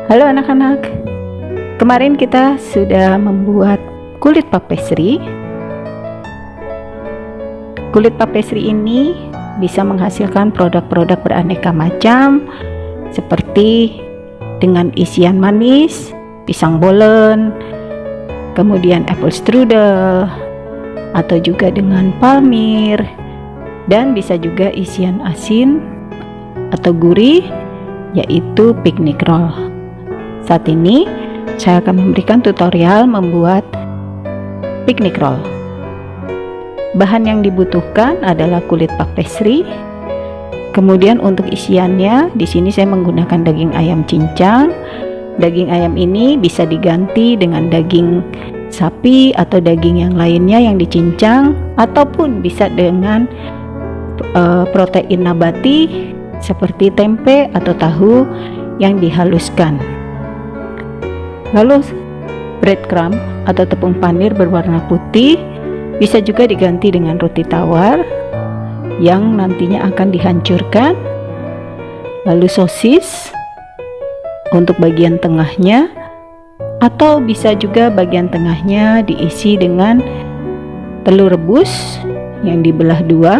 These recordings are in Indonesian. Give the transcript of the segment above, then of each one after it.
Halo anak-anak, kemarin kita sudah membuat kulit papesri. Kulit papesri ini bisa menghasilkan produk-produk beraneka macam seperti dengan isian manis, pisang bolen, kemudian apple strudel, atau juga dengan palmir, dan bisa juga isian asin atau gurih, yaitu picnic roll. Saat ini saya akan memberikan tutorial membuat picnic roll. Bahan yang dibutuhkan adalah kulit papesri. Kemudian untuk isiannya, di sini saya menggunakan daging ayam cincang. Daging ayam ini bisa diganti dengan daging sapi atau daging yang lainnya yang dicincang, ataupun bisa dengan protein nabati seperti tempe atau tahu yang dihaluskan. Lalu breadcrumb atau tepung panir berwarna putih bisa juga diganti dengan roti tawar yang nantinya akan dihancurkan. Lalu sosis untuk bagian tengahnya, atau bisa juga bagian tengahnya diisi dengan telur rebus yang dibelah dua.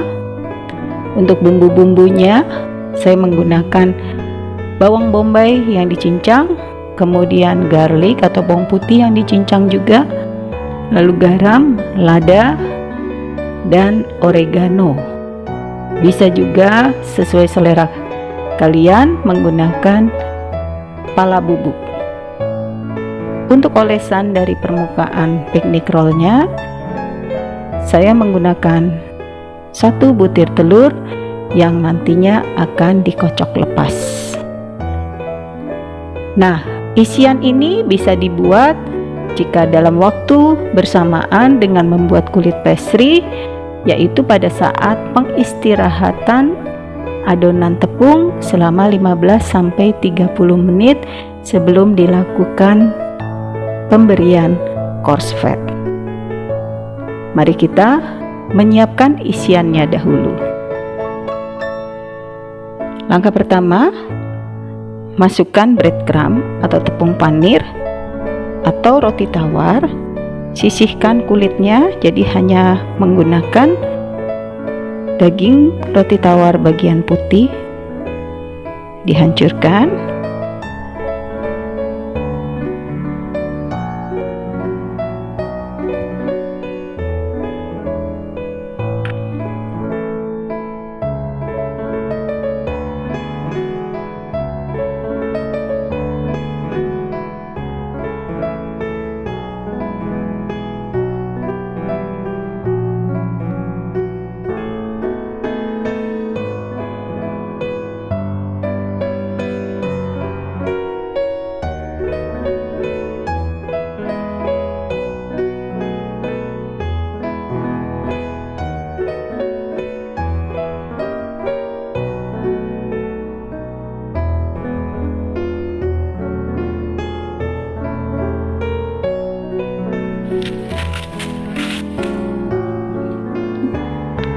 Untuk bumbu-bumbunya saya menggunakan bawang bombay yang dicincang, kemudian garlic atau bawang putih yang dicincang juga, lalu garam, lada, dan oregano. Bisa juga sesuai selera kalian menggunakan pala bubuk. Untuk olesan dari permukaan picnic rollnya, saya menggunakan 1 butir telur yang nantinya akan dikocok lepas. Nah, isian ini bisa dibuat jika dalam waktu bersamaan dengan membuat kulit pastry, yaitu pada saat pengistirahatan adonan tepung selama 15-30 menit sebelum dilakukan pemberian course fed. Mari kita menyiapkan isiannya dahulu. Langkah pertama, masukkan breadcrumb atau tepung panir atau roti tawar. Sisihkan kulitnya, jadi hanya menggunakan daging roti tawar bagian putih. Dihancurkan.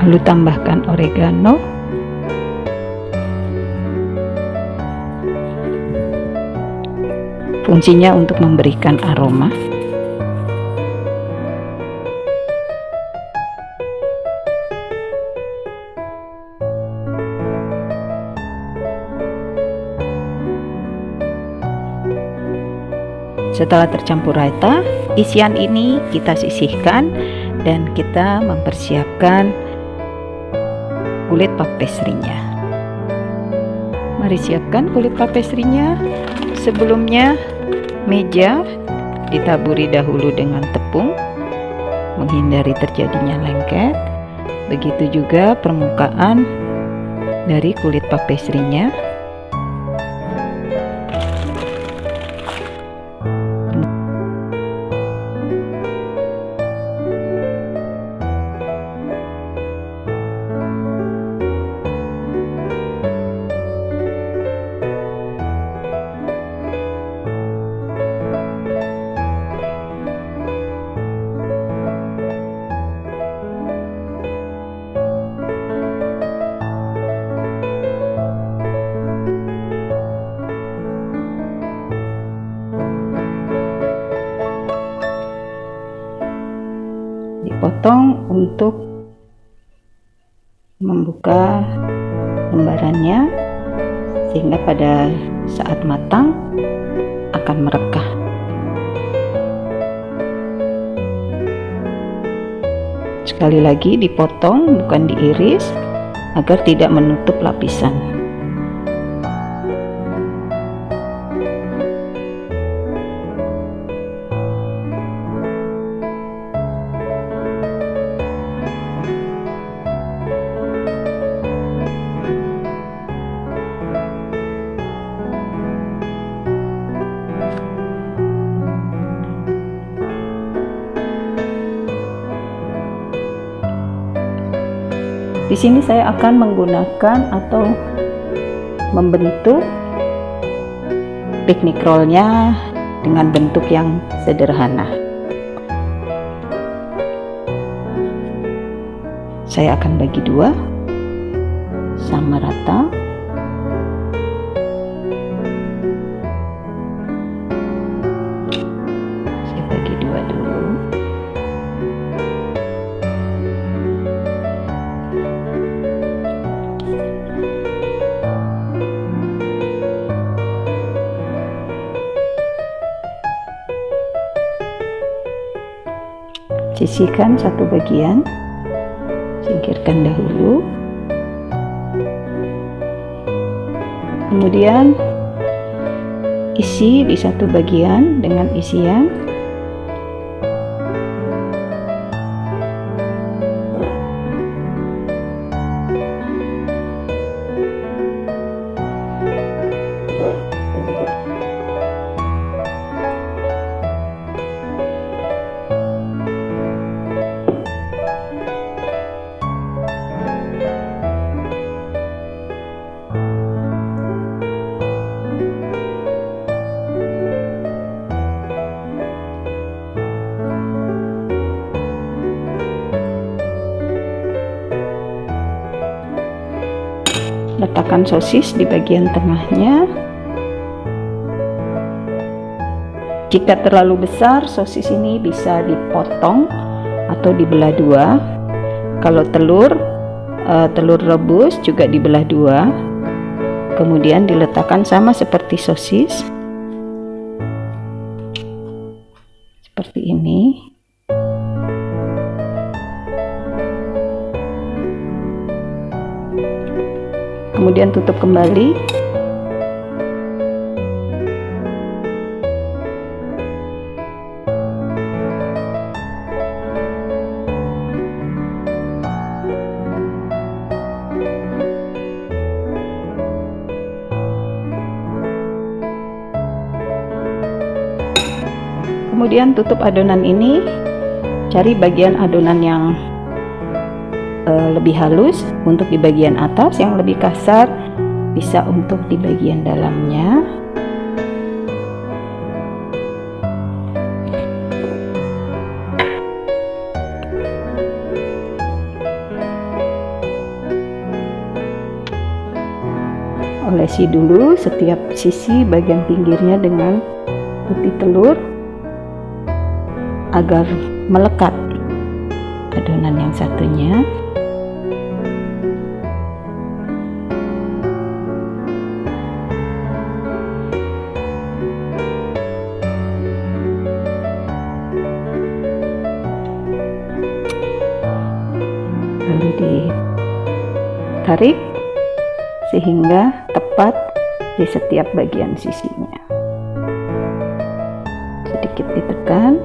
Lalu tambahkan oregano, fungsinya untuk memberikan aroma. Setelah tercampur rata, isian ini kita sisihkan dan kita mempersiapkan kulit papesrinya. Mari siapkan kulit papesrinya. Sebelumnya meja ditaburi dahulu dengan tepung menghindari terjadinya lengket. Begitu juga permukaan dari kulit papesrinya. potong untuk membuka lembarannya, sehingga pada saat matang akan merekah. Sekali lagi dipotong, bukan diiris, agar tidak menutup lapisan. Di sini saya akan menggunakan atau membentuk picnic roll-nya dengan bentuk yang sederhana. Saya akan bagi dua sama rata. Saya bagi dua dulu. Sisihkan satu bagian, singkirkan dahulu, kemudian isi di satu bagian dengan isian. Letakkan sosis di bagian tengahnya. Jika terlalu besar, sosis ini bisa dipotong atau dibelah dua. Kalau telur rebus juga dibelah dua, kemudian diletakkan sama seperti sosis, seperti ini. Kemudian tutup kembali. Kemudian tutup adonan ini, cari bagian adonan yang lebih halus untuk di bagian atas, yang lebih kasar bisa untuk di bagian dalamnya. Olesi dulu setiap sisi bagian pinggirnya dengan putih telur agar melekat adonan yang satunya. Lalu ditarik sehingga tepat di setiap bagian sisinya. Sedikit ditekan.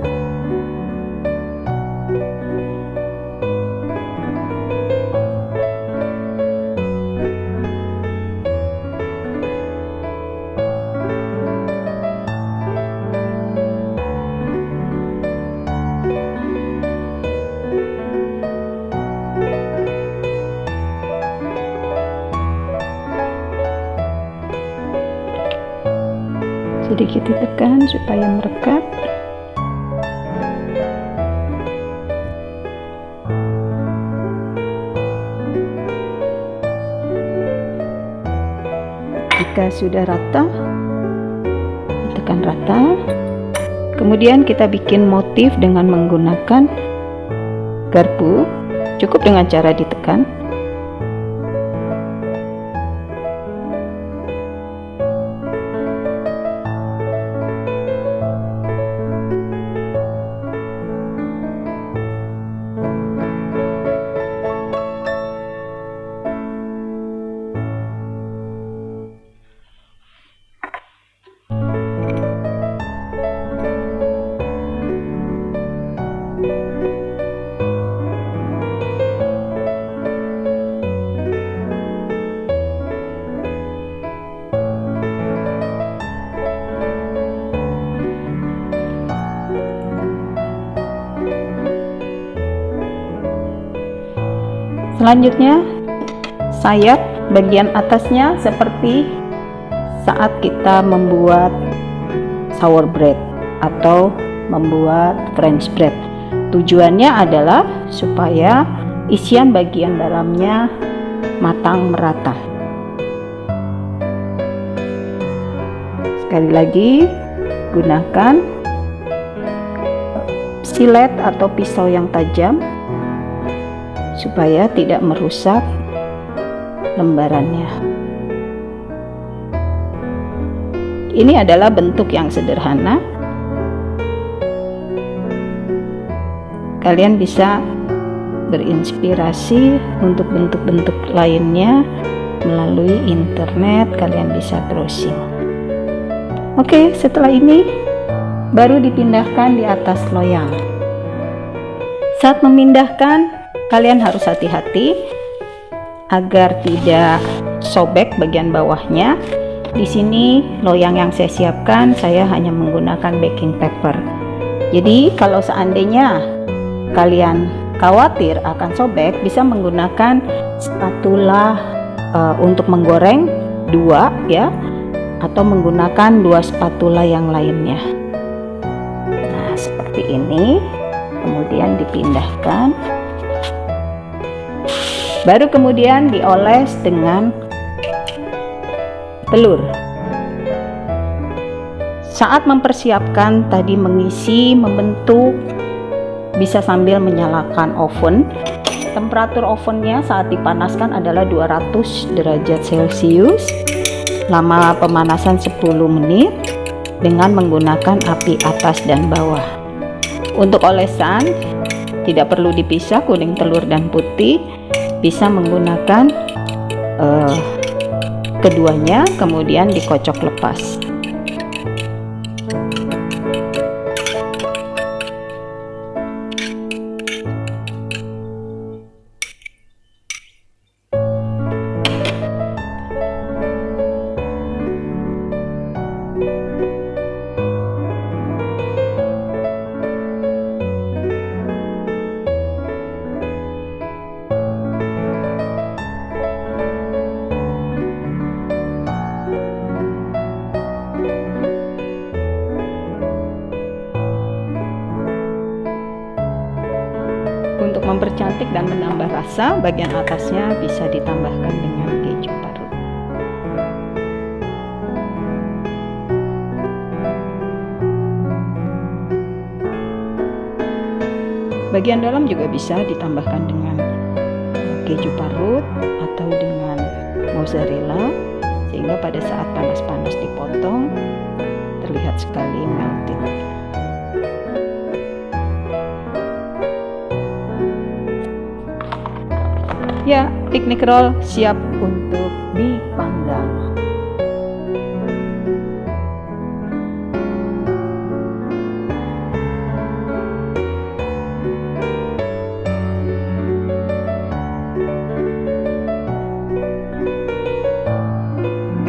Sedikit ditekan supaya merekat. Jika sudah rata, tekan rata. Kemudian kita bikin motif dengan menggunakan garpu, cukup dengan cara ditekan. Selanjutnya, sayap bagian atasnya seperti saat kita membuat sour bread atau membuat French bread. Tujuannya adalah supaya isian bagian dalamnya matang merata. Sekali lagi, gunakan silet atau pisau yang tajam supaya tidak merusak lembarannya. Ini adalah bentuk yang sederhana. Kalian bisa berinspirasi untuk bentuk-bentuk lainnya melalui internet. Kalian bisa browsing. Oke, setelah ini baru dipindahkan di atas loyang. Saat memindahkan, kalian harus hati-hati agar tidak sobek bagian bawahnya. Di sini loyang yang saya siapkan, saya hanya menggunakan baking paper. Jadi kalau seandainya kalian khawatir akan sobek, bisa menggunakan spatula untuk menggoreng 2 ya, atau menggunakan 2 spatula yang lainnya. Nah, seperti ini. Kemudian dipindahkan. Baru kemudian dioles dengan telur. Saat mempersiapkan tadi mengisi, membentuk, bisa sambil menyalakan oven. Temperatur ovennya saat dipanaskan adalah 200 derajat Celcius. Lama pemanasan 10 menit dengan menggunakan api atas dan bawah. Untuk olesan tidak perlu dipisah kuning telur dan putih. Bisa menggunakan keduanya, kemudian dikocok lepas. Untuk mempercantik dan menambah rasa, bagian atasnya bisa ditambahkan dengan keju parut. Bagian dalam juga bisa ditambahkan dengan keju parut atau dengan mozzarella, sehingga pada saat panas-panas dipotong terlihat sekali melted. Ya, piknik roll siap untuk dipanggang.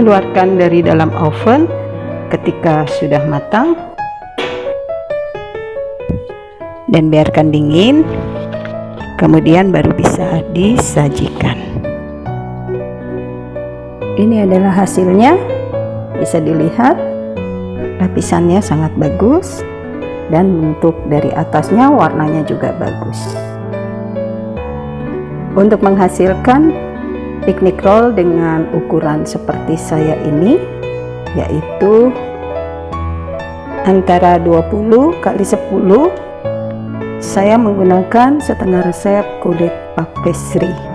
Keluarkan dari dalam oven ketika sudah matang dan biarkan dingin. Kemudian baru bisa disajikan. Ini adalah hasilnya. Bisa dilihat lapisannya sangat bagus dan bentuk dari atasnya warnanya juga bagus. Untuk menghasilkan piknik roll dengan ukuran seperti saya ini, yaitu antara 20 x 10 Saya menggunakan setengah resep kulit puff pastry.